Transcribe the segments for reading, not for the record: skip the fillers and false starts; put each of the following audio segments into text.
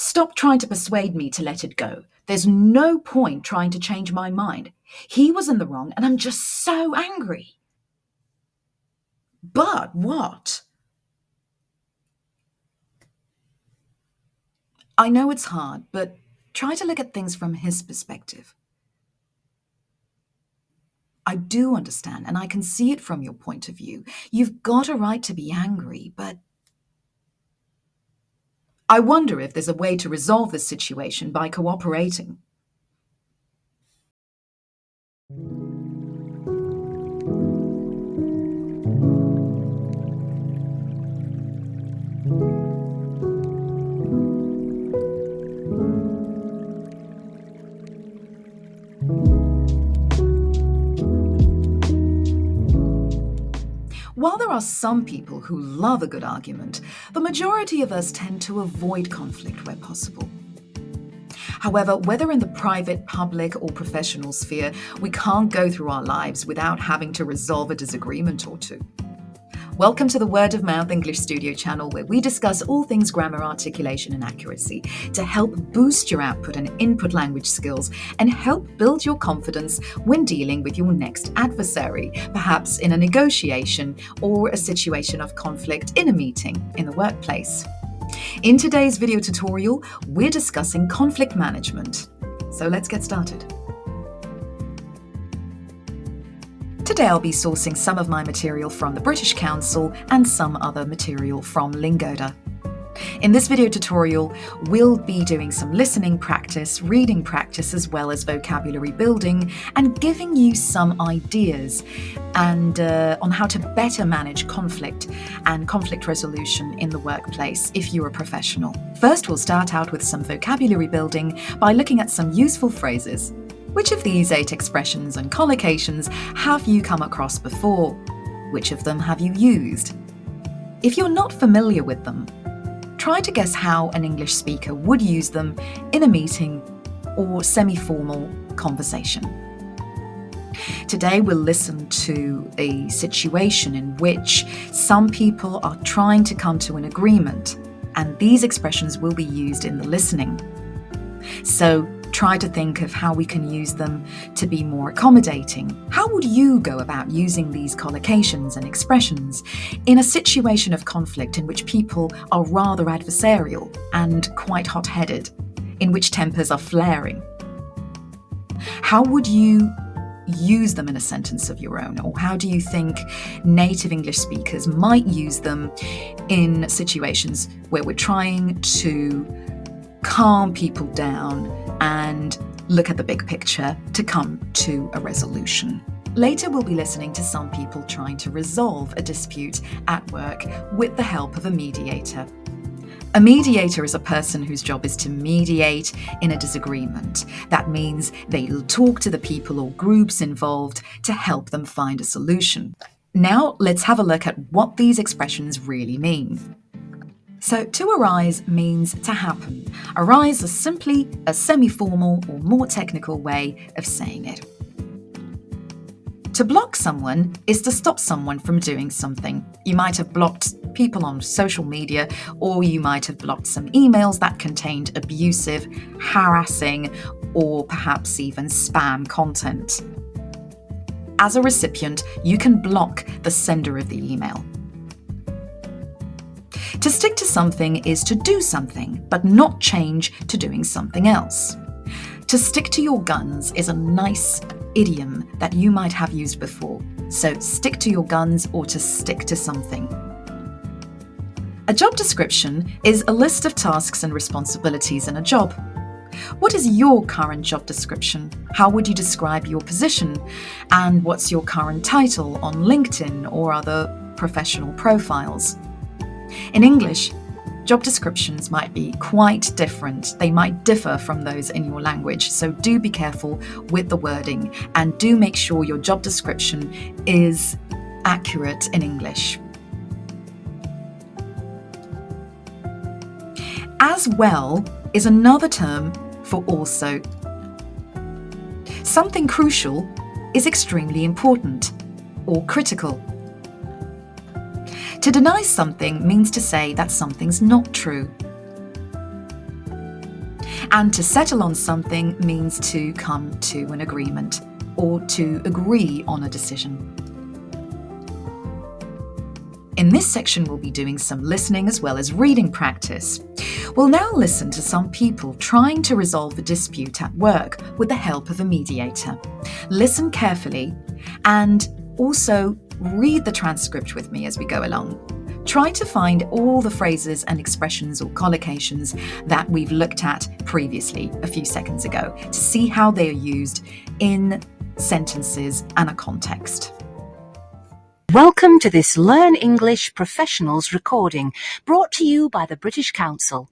Stop trying to persuade me to let it go. There's no point trying to change my mind. He was in the wrong and I'm just so angry. But what? I know it's hard, but try to look at things from his perspective. I do understand, and I can see it from your point of view. You've got a right to be angry, but I wonder if there's a way to resolve this situation by cooperating. While there are some people who love a good argument, the majority of us tend to avoid conflict where possible. However, whether in the private, public, or professional sphere, we can't go through our lives without having to resolve a disagreement or two. Welcome to the Word of Mouth English Studio channel, where we discuss all things grammar, articulation, and accuracy to help boost your output and input language skills and help build your confidence when dealing with your next adversary, perhaps in a negotiation or a situation of conflict in a meeting in the workplace. In today's video tutorial, we're discussing conflict management. So let's get started. Today I'll be sourcing some of my material from the British Council and some other material from Lingoda. In this video tutorial, we'll be doing some listening practice, reading practice, as well as vocabulary building, and giving you some ideas and on how to better manage conflict and conflict resolution in the workplace if you're a professional. First, we'll start out with some vocabulary building by looking at some useful phrases. Which of these 8 expressions and collocations have you come across before? Which of them have you used? If you're not familiar with them, try to guess how an English speaker would use them in a meeting or semi-formal conversation. Today we'll listen to a situation in which some people are trying to come to an agreement, and these expressions will be used in the listening. So try to think of how we can use them to be more accommodating. How would you go about using these collocations and expressions in a situation of conflict in which people are rather adversarial and quite hot-headed, in which tempers are flaring? How would you use them in a sentence of your own? Or how do you think native English speakers might use them in situations where we're trying to calm people down and look at the big picture to come to a resolution? Later, we'll be listening to some people trying to resolve a dispute at work with the help of a mediator. A mediator is a person whose job is to mediate in a disagreement. That means they'll talk to the people or groups involved to help them find a solution. Now, let's have a look at what these expressions really mean. So, to arise means to happen. Arise is simply a semi-formal or more technical way of saying it. To block someone is to stop someone from doing something. You might have blocked people on social media, or you might have blocked some emails that contained abusive, harassing, or perhaps even spam content. As a recipient, you can block the sender of the email. To stick to something is to do something, but not change to doing something else. To stick to your guns is a nice idiom that you might have used before. So stick to your guns or to stick to something. A job description is a list of tasks and responsibilities in a job. What is your current job description? How would you describe your position? And what's your current title on LinkedIn or other professional profiles? In English, job descriptions might be quite different. They might differ from those in your language, so do be careful with the wording and do make sure your job description is accurate in English. As well is another term for also. Something crucial is extremely important or critical. To deny something means to say that something's not true. And to settle on something means to come to an agreement or to agree on a decision. In this section, we'll be doing some listening as well as reading practice. We'll now listen to some people trying to resolve a dispute at work with the help of a mediator. Listen carefully and also read the transcript with me as we go along. Try to find all the phrases and expressions or collocations that we've looked at previously a few seconds ago to see how they are used in sentences and a context. Welcome to this Learn English Professionals recording brought to you by the British Council.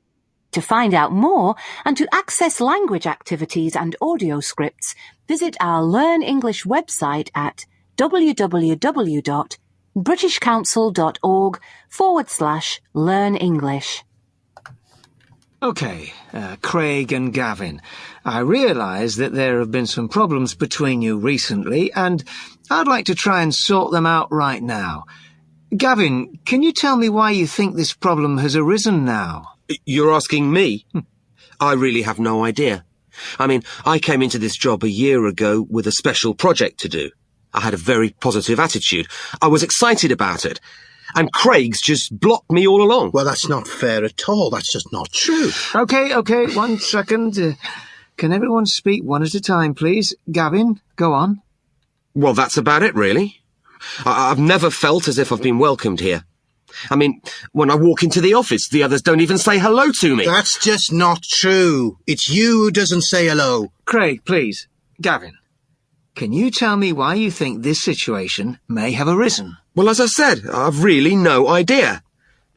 To find out more and to access language activities and audio scripts, visit our Learn English website at www.britishcouncil.org/Learn English. Okay, Craig and Gavin, I realise that there have been some problems between you recently, and I'd like to try and sort them out right now. Gavin, can you tell me why you think this problem has arisen now? You're asking me? I really have no idea. I mean, I came into this job a year ago with a special project to do. I had a very positive attitude. I was excited about it. And Craig's just blocked me all along. Well, that's not fair at all. That's just not true. Okay, 1 second. Can everyone speak one at a time, please? Gavin, go on. Well, that's about it, really. I've never felt as if I've been welcomed here. I mean, when I walk into the office, the others don't even say hello to me. That's just not true. It's you who doesn't say hello. Craig, please. Gavin, can you tell me why you think this situation may have arisen? Well, as I said, I've really no idea.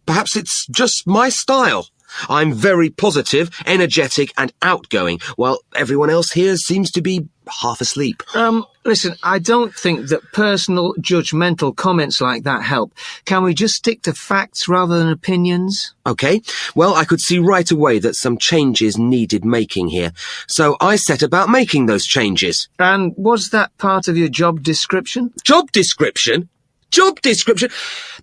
Perhaps it's just my style. I'm very positive, energetic and outgoing, while everyone else here seems to be half asleep. Listen, I don't think that personal, judgmental comments like that help. Can we just stick to facts rather than opinions? Okay, well, I could see right away that some changes needed making here, so I set about making those changes. And was that part of your job description? Job description? Job description?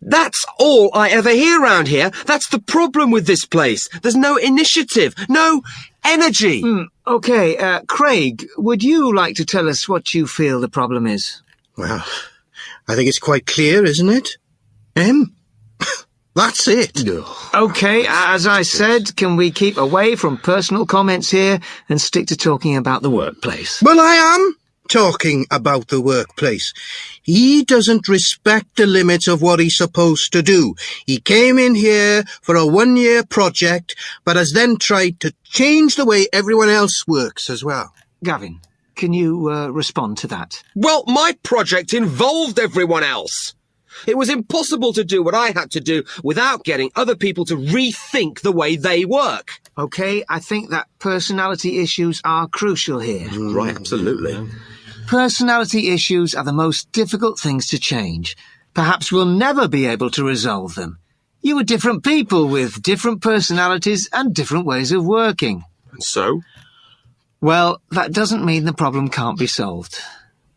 That's all I ever hear around here. That's the problem with this place. There's no initiative, no energy. Okay, Craig, would you like to tell us what you feel the problem is? Well, I think it's quite clear, isn't it? That's it. Okay, as I said, can we keep away from personal comments here and stick to talking about the workplace? Well, I am talking about the workplace. He doesn't respect the limits of what he's supposed to do. He came in here for a 1-year project, but has then tried to change the way everyone else works as well. Gavin, can you respond to that? Well, my project involved everyone else. It was impossible to do what I had to do without getting other people to rethink the way they work. Okay, I think that personality issues are crucial here. Right, absolutely. Personality issues are the most difficult things to change. Perhaps we'll never be able to resolve them. You are different people with different personalities and different ways of working. And so? Well, that doesn't mean the problem can't be solved.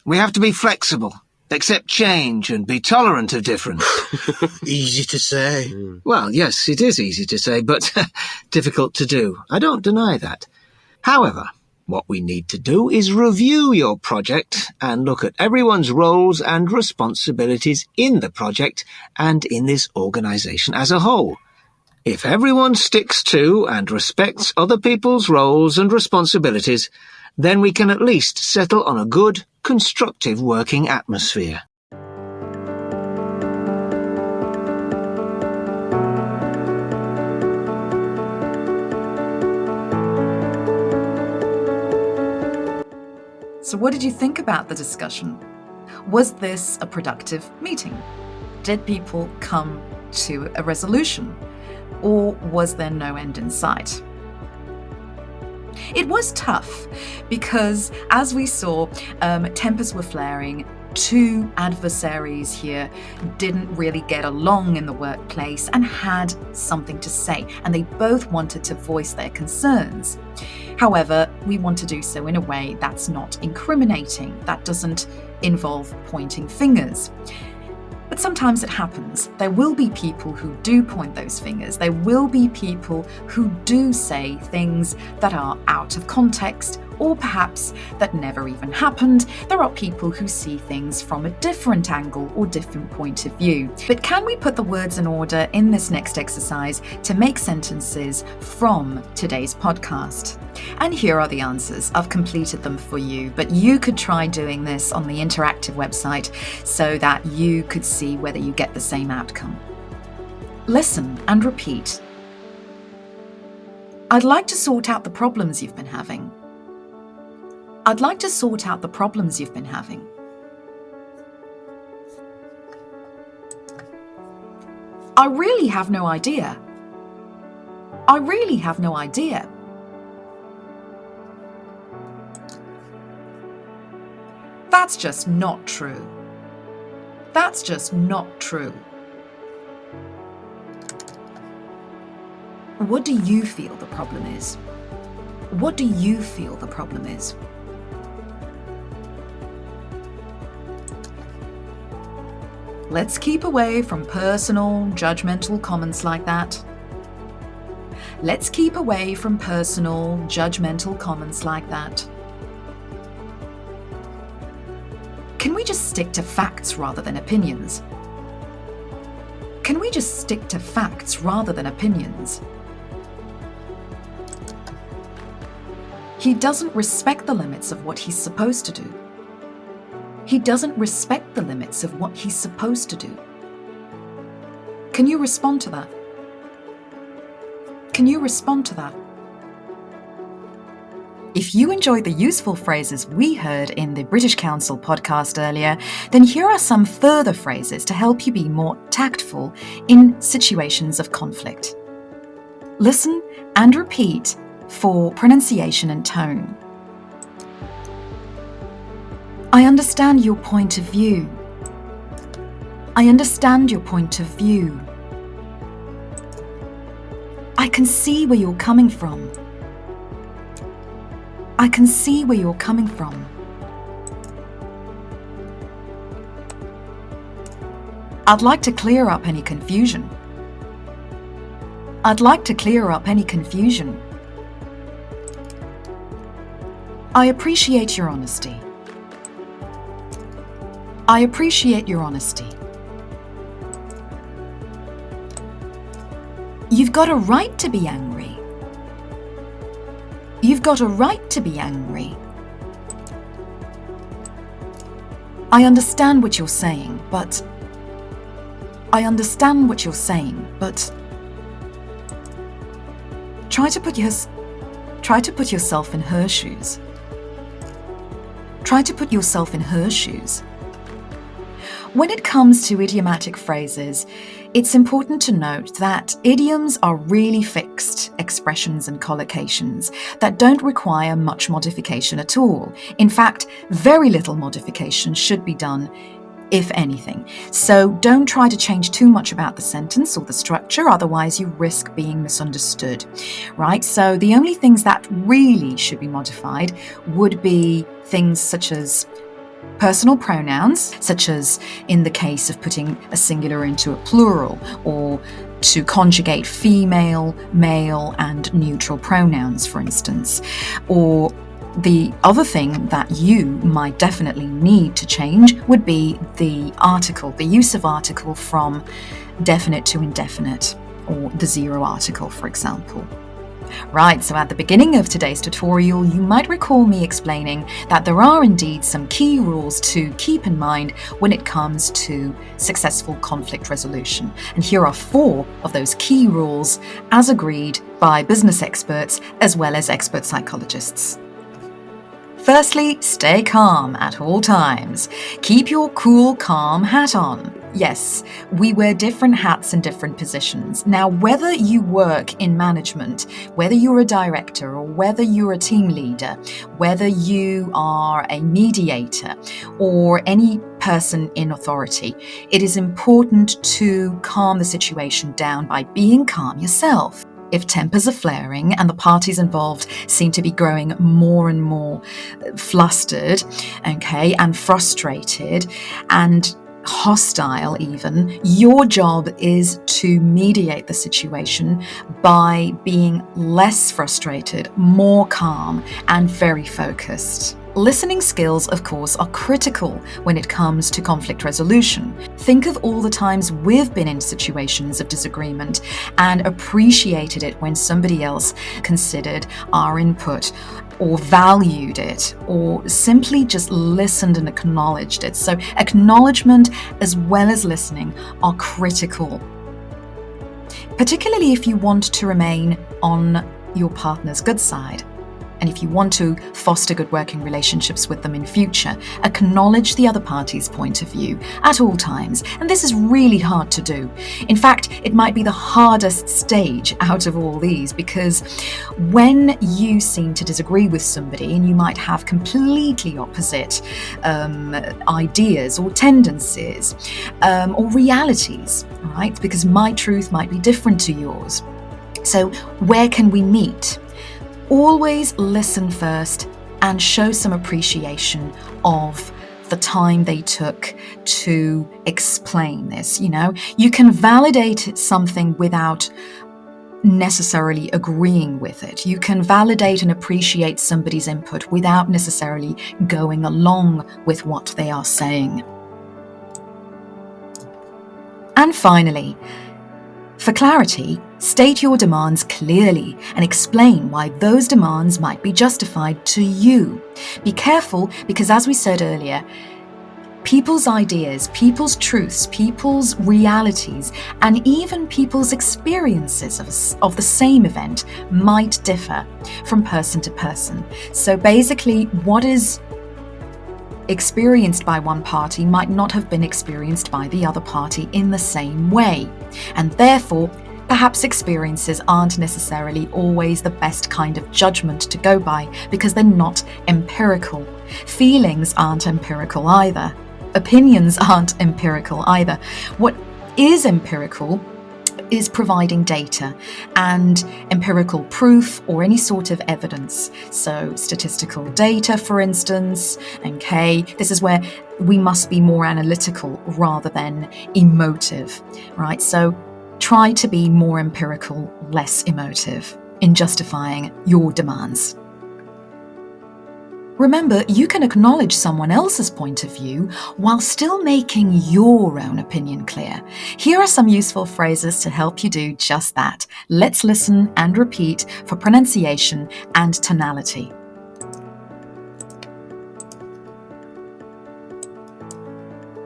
We have to be flexible, accept change, and be tolerant of difference. Easy to say. Well, yes, it is easy to say, but difficult to do. I don't deny that. However, what we need to do is review your project and look at everyone's roles and responsibilities in the project and in this organisation as a whole. If everyone sticks to and respects other people's roles and responsibilities, then we can at least settle on a good, constructive working atmosphere. So what did you think about the discussion? Was this a productive meeting? Did people come to a resolution? Or was there no end in sight? It was tough because, as we saw, tempers were flaring. Two adversaries here didn't really get along in the workplace and had something to say, and they both wanted to voice their concerns. However, we want to do so in a way that's not incriminating, that doesn't involve pointing fingers. But sometimes it happens. There will be people who do point those fingers. There will be people who do say things that are out of context, or perhaps that never even happened. There are people who see things from a different angle or different point of view. But can we put the words in order in this next exercise to make sentences from today's podcast? And here are the answers. I've completed them for you, but you could try doing this on the interactive website so that you could see whether you get the same outcome. Listen and repeat. I'd like to sort out the problems you've been having. I'd like to sort out the problems you've been having. I really have no idea. I really have no idea. That's just not true. That's just not true. What do you feel the problem is? What do you feel the problem is? Let's keep away from personal, judgmental comments like that. Let's keep away from personal, judgmental comments like that. Can we just stick to facts rather than opinions? Can we just stick to facts rather than opinions? He doesn't respect the limits of what he's supposed to do. He doesn't respect the limits of what he's supposed to do. Can you respond to that? Can you respond to that? If you enjoyed the useful phrases we heard in the British Council podcast earlier, then here are some further phrases to help you be more tactful in situations of conflict. Listen and repeat for pronunciation and tone. I understand your point of view. I understand your point of view. I can see where you're coming from. I can see where you're coming from. I'd like to clear up any confusion. I'd like to clear up any confusion. I appreciate your honesty. I appreciate your honesty. You've got a right to be angry. You've got a right to be angry. I understand what you're saying, but... I understand what you're saying, but... Try to put yourself in her shoes. Try to put yourself in her shoes. When it comes to idiomatic phrases, it's important to note that idioms are really fixed expressions and collocations that don't require much modification at all. In fact, very little modification should be done, if anything. So don't try to change too much about the sentence or the structure, otherwise you risk being misunderstood, right? So the only things that really should be modified would be things such as personal pronouns, such as in the case of putting a singular into a plural, or to conjugate female, male, and neutral pronouns, for instance. Or the other thing that you might definitely need to change would be the article, the use of article from definite to indefinite, or the zero article, for example. Right, so at the beginning of today's tutorial, you might recall me explaining that there are indeed some key rules to keep in mind when it comes to successful conflict resolution. And here are 4 of those key rules as agreed by business experts as well as expert psychologists. Firstly, stay calm at all times. Keep your cool, calm hat on. Yes, we wear different hats in different positions. Now, whether you work in management, whether you're a director or whether you're a team leader, whether you are a mediator or any person in authority, it is important to calm the situation down by being calm yourself. If tempers are flaring and the parties involved seem to be growing more and more flustered, and frustrated, and hostile even, your job is to mediate the situation by being less frustrated, more calm, and very focused. Listening skills, of course, are critical when it comes to conflict resolution. Think of all the times we've been in situations of disagreement and appreciated it when somebody else considered our input or valued it or simply just listened and acknowledged it. So acknowledgement as well as listening are critical, particularly if you want to remain on your partner's good side. And if you want to foster good working relationships with them in future, acknowledge the other party's point of view at all times. And this is really hard to do. In fact, it might be the hardest stage out of all these, because when you seem to disagree with somebody and you might have completely opposite ideas or tendencies or realities, right? Because my truth might be different to yours. So where can we meet? Always listen first and show some appreciation of the time they took to explain this. You can validate something without necessarily agreeing with it. You can validate and appreciate somebody's input without necessarily going along with what they are saying. And finally, for clarity, state your demands clearly and explain why those demands might be justified to you. Be careful because, as we said earlier, people's ideas, people's truths, people's realities, and even people's experiences of the same event might differ from person to person. So basically, what is experienced by one party might not have been experienced by the other party in the same way. And therefore, perhaps experiences aren't necessarily always the best kind of judgment to go by because they're not empirical. Feelings aren't empirical either. Opinions aren't empirical either. What is empirical is providing data and empirical proof or any sort of evidence. So statistical data, for instance, okay, this is where we must be more analytical rather than emotive, right? So try to be more empirical, less emotive in justifying your demands. Remember, you can acknowledge someone else's point of view while still making your own opinion clear. Here are some useful phrases to help you do just that. Let's listen and repeat for pronunciation and tonality.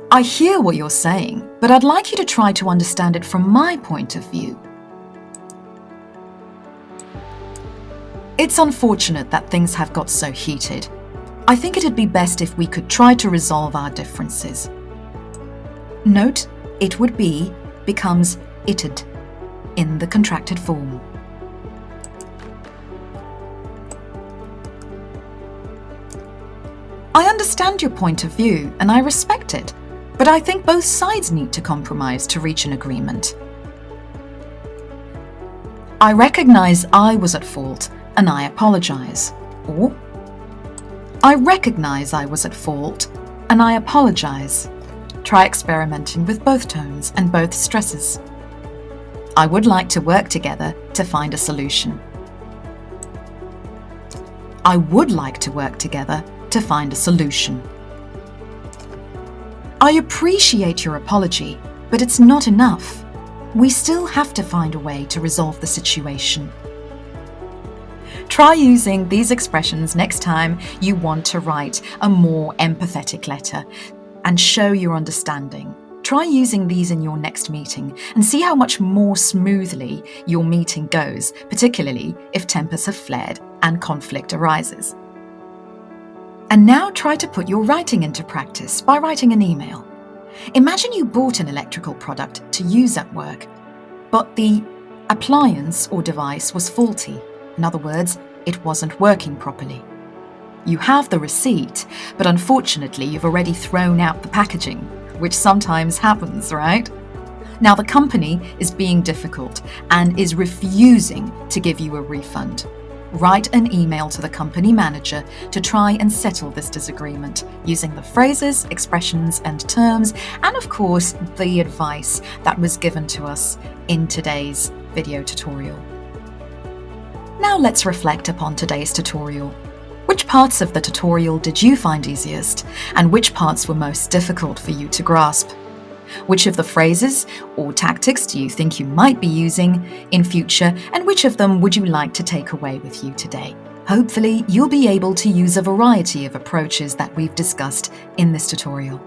I hear what you're saying, but I'd like you to try to understand it from my point of view. It's unfortunate that things have got so heated. I think it'd be best if we could try to resolve our differences. Note, it would be becomes it'd in the contracted form. I understand your point of view and I respect it, but I think both sides need to compromise to reach an agreement. I recognize I was at fault and I apologize. Or, I recognize I was at fault and I apologize. Try experimenting with both tones and both stresses. I would like to work together to find a solution. I would like to work together to find a solution. I appreciate your apology, but it's not enough. We still have to find a way to resolve the situation. Try using these expressions next time you want to write a more empathetic letter and show your understanding. Try using these in your next meeting and see how much more smoothly your meeting goes, particularly if tempers have flared and conflict arises. And now try to put your writing into practice by writing an email. Imagine you bought an electrical product to use at work, but the appliance or device was faulty. In other words, it wasn't working properly. You have the receipt, but unfortunately you've already thrown out the packaging, which sometimes happens, right? Now the company is being difficult and is refusing to give you a refund. write an email to the company manager to try and settle this disagreement using the phrases, expressions, and terms, and of course, the advice that was given to us in today's video tutorial. Now let's reflect upon today's tutorial. Which parts of the tutorial did you find easiest, and which parts were most difficult for you to grasp? Which of the phrases or tactics do you think you might be using in future, and which of them would you like to take away with you today? Hopefully, you'll be able to use a variety of approaches that we've discussed in this tutorial.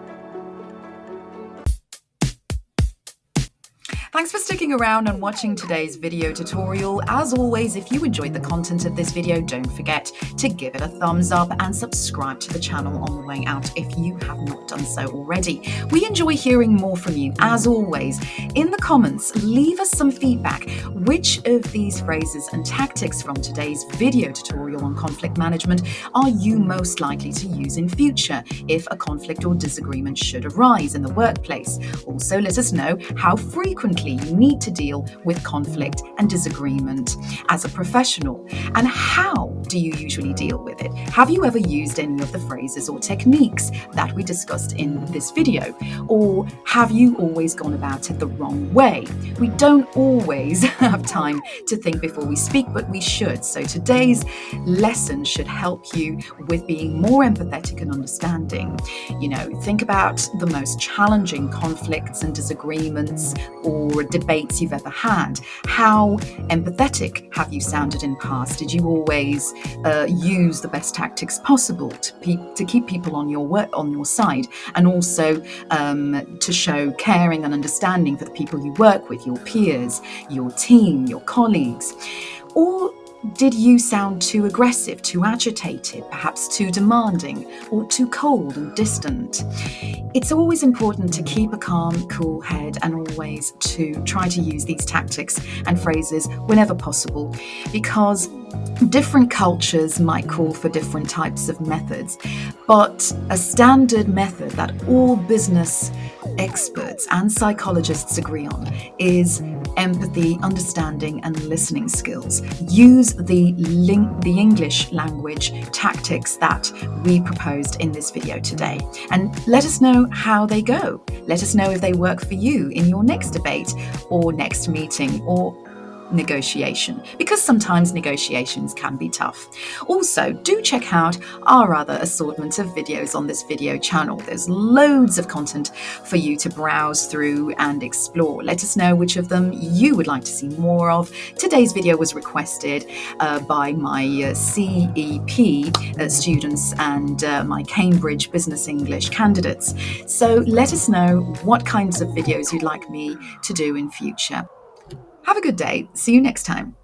Thanks for sticking around and watching today's video tutorial. As always, if you enjoyed the content of this video, don't forget to give it a thumbs up and subscribe to the channel on the way out if you have not done so already. We enjoy hearing more from you. As always, in the comments, leave us some feedback. Which of these phrases and tactics from today's video tutorial on conflict management are you most likely to use in future if a conflict or disagreement should arise in the workplace? Also, let us know how frequently you need to deal with conflict and disagreement as a professional, and how do you usually deal with it? Have you ever used any of the phrases or techniques that we discussed in this video, or have you always gone about it the wrong way? We don't always have time to think before we speak, but we should. So today's lesson should help you with being more empathetic and understanding. Think about the most challenging conflicts and disagreements or debates you've ever had. How empathetic have you sounded in past? Did you always use the best tactics possible to keep people on your side, and also to show caring and understanding for the people you work with, your peers, your team, your colleagues? Or did you sound too aggressive, too agitated, perhaps too demanding, or too cold and distant? It's always important to keep a calm, cool head and always to try to use these tactics and phrases whenever possible, because different cultures might call for different types of methods, but a standard method that all business experts and psychologists agree on is empathy, understanding, and listening skills. Use the English language tactics that we proposed in this video today, and let us know how they go. Let us know if they work for you in your next debate or next meeting or negotiation, because sometimes negotiations can be tough. Also, do check out our other assortment of videos on this video channel. There's loads of content for you to browse through and explore. Let us know which of them you would like to see more of. Today's video was requested by my CEP students and my Cambridge Business English candidates. So let us know what kinds of videos you'd like me to do in future. Have a good day. See you next time.